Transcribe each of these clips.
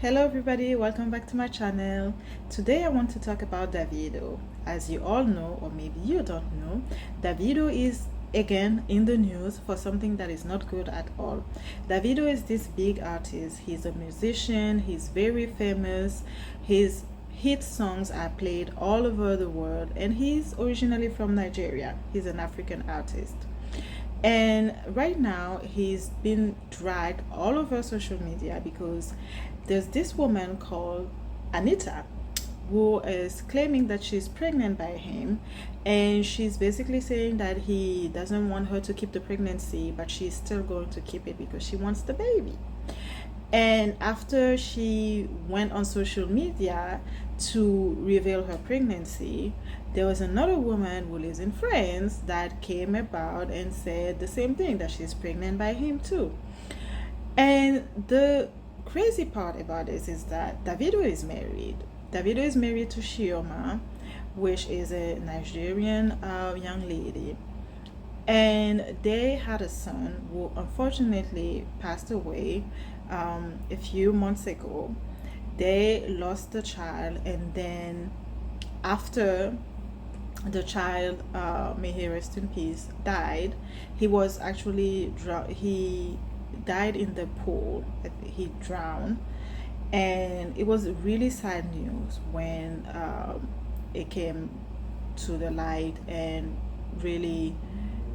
Hello everybody, welcome back to my channel. Today I want to talk about Davido. As you all know, or maybe you don't know, Davido is again in the news for something that is not good at all. Davido is this big artist. He's a musician, he's very famous. His hit songs are played all over the world, and he's originally from Nigeria. He's an African artist. And right now, he's been dragged all over social media because there's this woman called Anita who is claiming that she's pregnant by him, and she's basically saying that he doesn't want her to keep the pregnancy, but she's still going to keep it because she wants the baby. And after she went on social media to reveal her pregnancy, there was another woman who lives in France that came about and said the same thing, that she's pregnant by him too. And the crazy part about this is that Davido is married. Davido is married to Shioma, which is a Nigerian young lady. And they had a son who unfortunately passed away a few months ago. They lost the child, and then after the child, may he rest in peace, died, he was actually he died in the pool. He drowned, and it was really sad news when it came to the light. And really,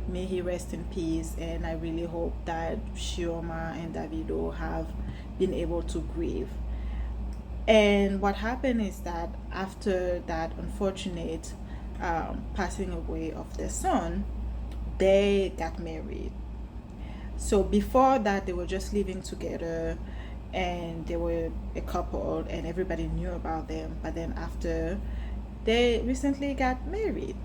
may he rest in peace. And I really hope that Shioma and Davido have been able to grieve. And what happened is that after that unfortunate passing away of their son, they got married. So before that, they were just living together, and they were a couple, and everybody knew about them. But then after, they recently got married.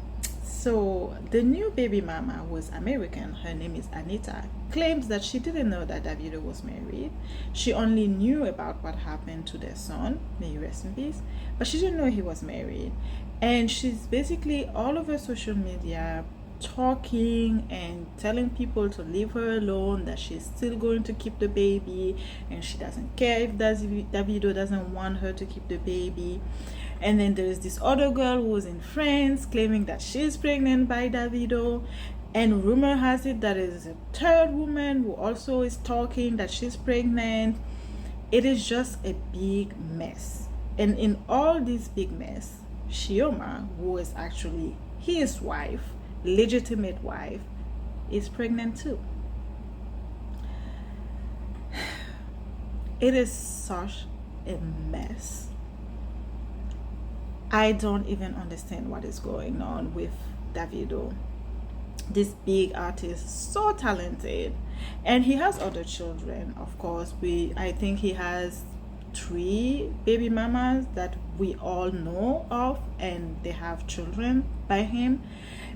So the new baby mama was American. Her name is Anita. Claims that she didn't know that Davido was married. She only knew about what happened to their son, may he rest in peace, but she didn't know he was married. And she's basically all over social media talking and telling people to leave her alone, that she's still going to keep the baby, and she doesn't care if Davido doesn't want her to keep the baby. And then there's this other girl who was in France claiming that she's pregnant by Davido, and rumor has it that is a third woman who also is talking that she's pregnant. It is just a big mess. And in all this big mess, Shioma, who is actually his wife, legitimate wife, is pregnant too. It is such a mess. I don't even understand what is going on with Davido. This big artist, so talented, and he has other children. Of course, I think he has 3 baby mamas that we all know of, and they have children by him.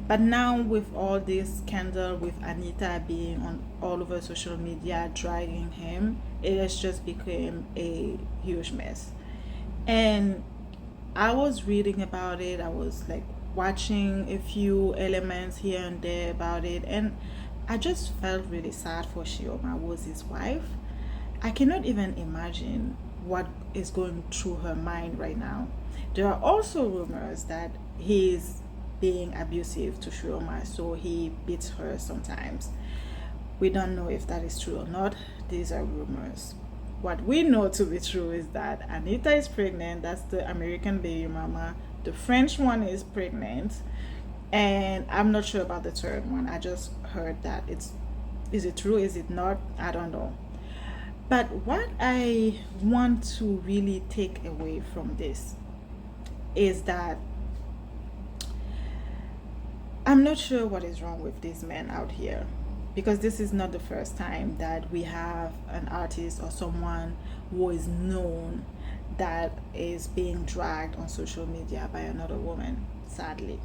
But now, with all this scandal with Anita being on all over social media dragging him, it has just become a huge mess. And I was reading about it. I was like watching a few elements here and there about it, and I just felt really sad for Shioma, who was his wife. I cannot even imagine what is going through her mind right now. There are also rumors that he's being abusive to Shioma, so he beats her sometimes. We don't know if that is true or not. These are rumors. What we know to be true is that Anita is pregnant. That's the American baby mama. The French one is pregnant, and I'm not sure about the third one. I just heard that is it true? Is it not? I don't know. But what I want to really take away from this is that I'm not sure what is wrong with these men out here, because this is not the first time that we have an artist or someone who is known that is being dragged on social media by another woman, sadly.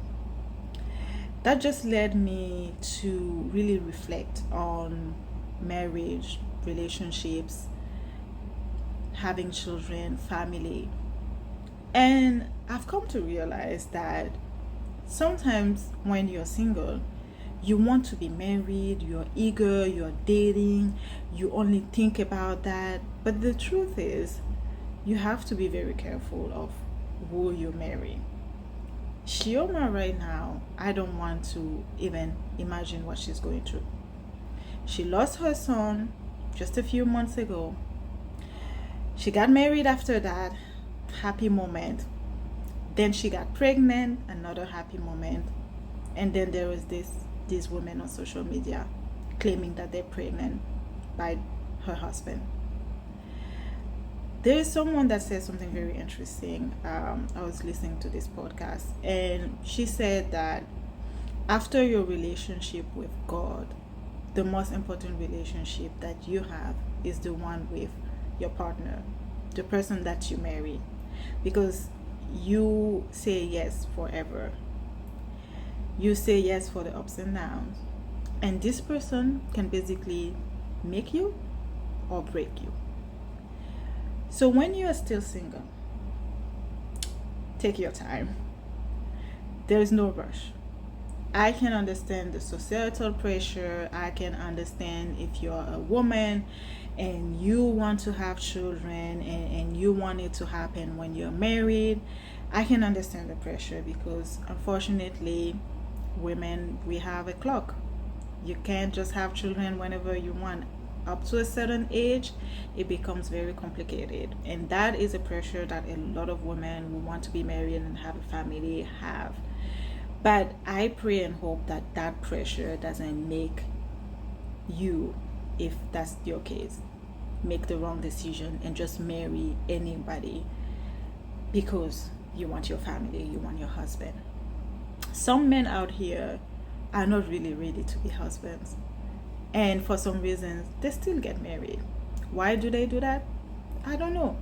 That just led me to really reflect on marriage, relationships, having children, family. And I've come to realize that sometimes when you're single, you want to be married, you're eager, you're dating, you only think about that. But the truth is, you have to be very careful of who you marry. Shioma right now, I don't want to even imagine what she's going through. She lost her son just a few months ago. She got married after that, happy moment. Then she got pregnant, another happy moment. And then there was these women on social media claiming that they're pregnant by her husband. There is someone that said something very interesting. I was listening to this podcast, and she said that after your relationship with God, the most important relationship that you have is the one with your partner, the person that you marry, because you say yes forever. You say yes for the ups and downs, and this person can basically make you or break you. So when you are still single, take your time. There is no rush. I can understand the societal pressure. I can understand if you're a woman and you want to have children and you want it to happen when you're married. I can understand the pressure because unfortunately, women, we have a clock. You can't just have children whenever you want. Up to a certain age, it becomes very complicated, and that is a pressure that a lot of women who want to be married and have a family have. But I pray and hope that that pressure doesn't make you, if that's your case, make the wrong decision and just marry anybody because you want your family, you want your husband. Some men out here are not really ready to be husbands, and for some reasons they still get married. Why do they do that? I don't know.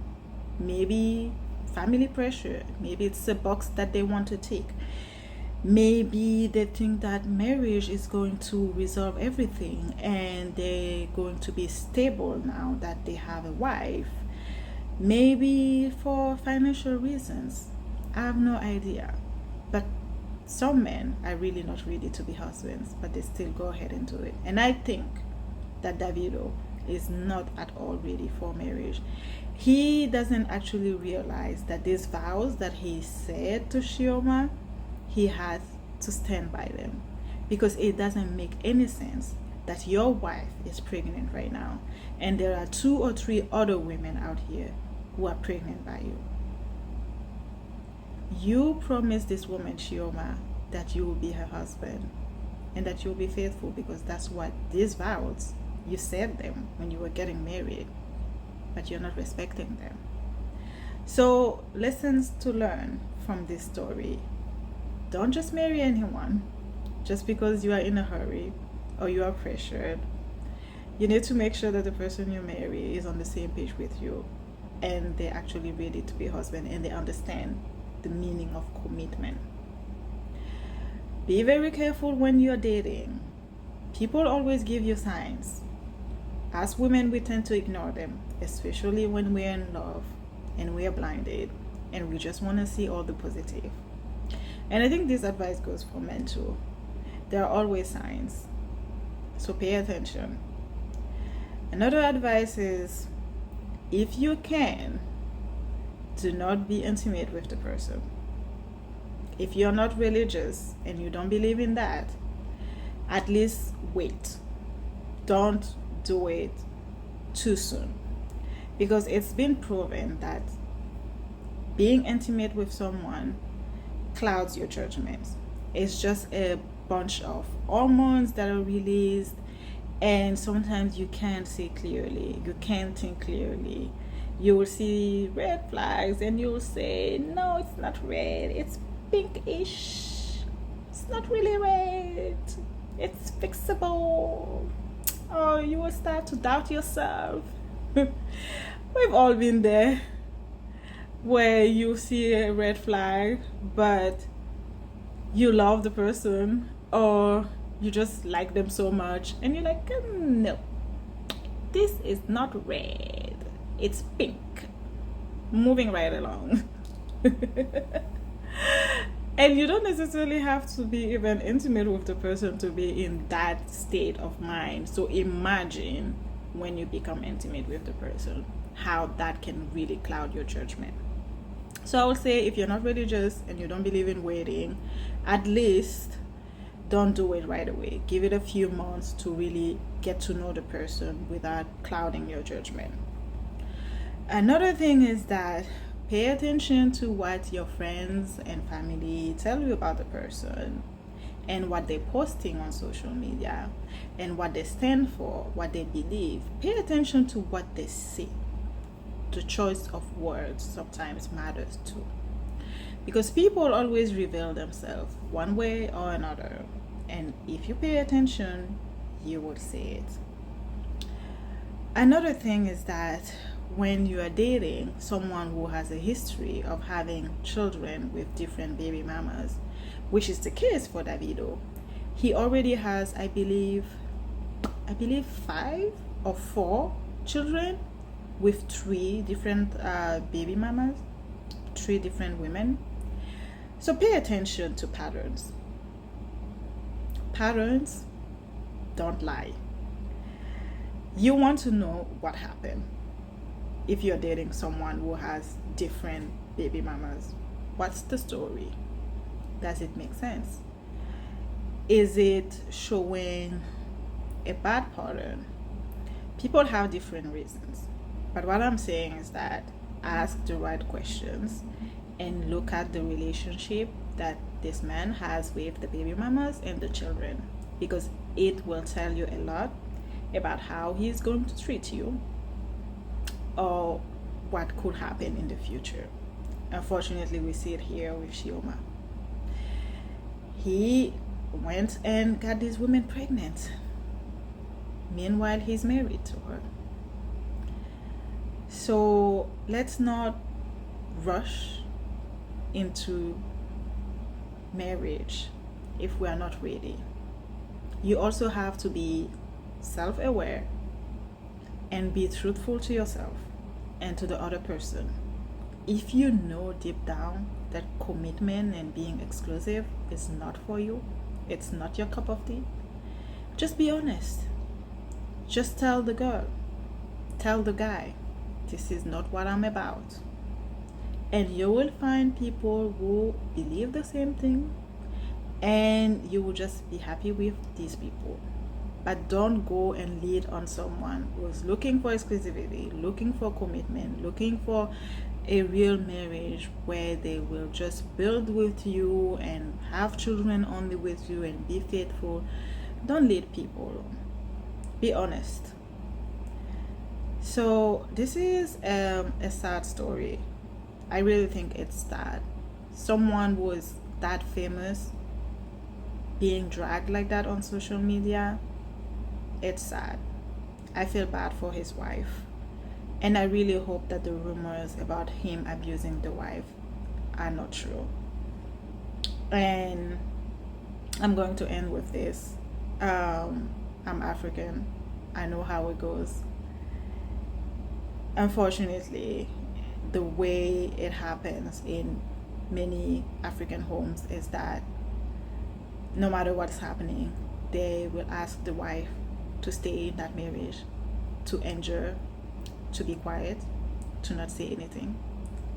Maybe family pressure, maybe it's a box that they want to take, maybe they think that marriage is going to resolve everything and they're going to be stable now that they have a wife. Maybe for financial reasons. I have no idea. But some men are really not ready to be husbands, but they still go ahead and do it. And I think that Davido is not at all ready for marriage. He doesn't actually realize that these vows that he said to Shioma, he has to stand by them, because it doesn't make any sense that your wife is pregnant right now and there are 2 or 3 other women out here who are pregnant by you. You promised this woman, Shioma, that you will be her husband and that you'll be faithful, because that's what these vows, you said them when you were getting married, but you're not respecting them. So, lessons to learn from this story. Don't just marry anyone just because you are in a hurry or you are pressured. You need to make sure that the person you marry is on the same page with you and they're actually ready to be a husband and they understand the meaning of commitment. Be very careful when you're dating. People always give you signs. As women, we tend to ignore them, especially when we're in love and we're blinded and we just want to see all the positive. And I think this advice goes for men too. There are always signs, so pay attention. Another advice is, if you can, do not be intimate with the person. If you're not religious and you don't believe in that, at least wait. Don't do it too soon, because it's been proven that being intimate with someone clouds your judgment. It's just a bunch of hormones that are released, and sometimes you can't see clearly, you can't think clearly. You will see red flags and you'll say, no, it's not red, it's pinkish, it's not really red, it's fixable. Or you will start to doubt yourself. We've all been there, where you see a red flag but you love the person or you just like them so much and you're like, no, this is not red, it's pink. Moving right along. And you don't necessarily have to be even intimate with the person to be in that state of mind. So imagine when you become intimate with the person. how that can really cloud your judgment. So I would say, if you're not religious and you don't believe in waiting, at least don't do it right away. Give it a few months to really get to know the person without clouding your judgment. Another thing is that pay attention to what your friends and family tell you about the person and what they're posting on social media and what they stand for, what they believe. Pay attention to what they say. The choice of words sometimes matters too, because people always reveal themselves one way or another, and if you pay attention, you will see it. Another thing is that when you are dating someone who has a history of having children with different baby mamas, which is the case for Davido, he already has, I believe 5 or 4 children with 3 different baby mamas, 3 different women. So pay attention to patterns. Patterns don't lie. You want to know what happened if you're dating someone who has different baby mamas. What's the story? Does it make sense? Is it showing a bad pattern? People have different reasons. But what I'm saying is that ask the right questions and look at the relationship that this man has with the baby mamas and the children, because it will tell you a lot about how he's going to treat you or what could happen in the future. Unfortunately, we see it here with Shioma. He went and got these women pregnant. Meanwhile, he's married to her. So let's not rush into marriage if we are not ready. You also have to be self-aware and be truthful to yourself and to the other person. If you know deep down that commitment and being exclusive is not for you, it's not your cup of tea, just be honest. Just tell the girl, tell the guy, this is not what I'm about. And you will find people who believe the same thing, and you will just be happy with these people. But don't go and lead on someone who's looking for exclusivity, looking for commitment, looking for a real marriage where they will just build with you and have children only with you and be faithful. Don't lead people. Be honest. So this is a sad story. I really think it's sad. Someone who is that famous being dragged like that on social media. It's sad. I feel bad for his wife. And I really hope that the rumors about him abusing the wife are not true. And I'm going to end with this. I'm African. I know how it goes. Unfortunately, the way it happens in many African homes is that no matter what's happening, they will ask the wife to stay in that marriage, to endure, to be quiet, to not say anything,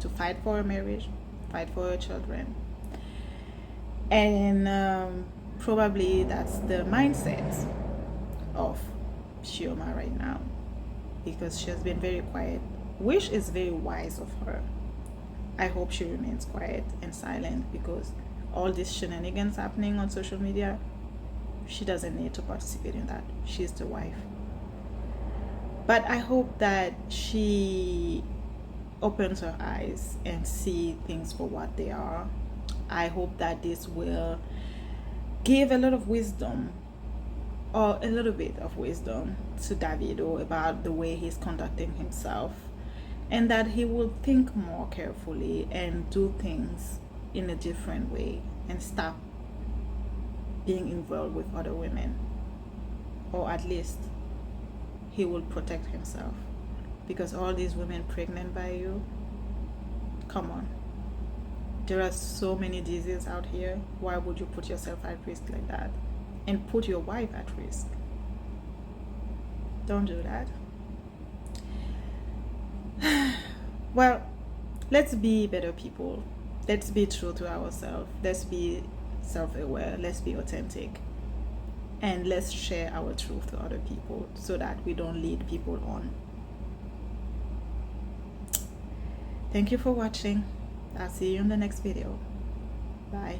to fight for a marriage, fight for her children. And probably that's the mindset of Shioma right now, because she has been very quiet, which is very wise of her. I hope she remains quiet and silent, because all these shenanigans happening on social media, she doesn't need to participate in that. She's the wife. But I hope that she opens her eyes and see things for what they are. I hope that this will give a lot of wisdom, or a little bit of wisdom, to Davido about the way he's conducting himself, and that he will think more carefully and do things in a different way and stop being involved with other women, or at least he will protect himself, because all these women pregnant by you, come on, there are so many diseases out here. Why would you put yourself at risk like that and put your wife at risk? Don't do that. Well, let's be better people. Let's be true to ourselves. Let's be self aware. Let's be authentic. And let's share our truth to other people so that we don't lead people on. Thank you for watching. I'll see you in the next video. Bye.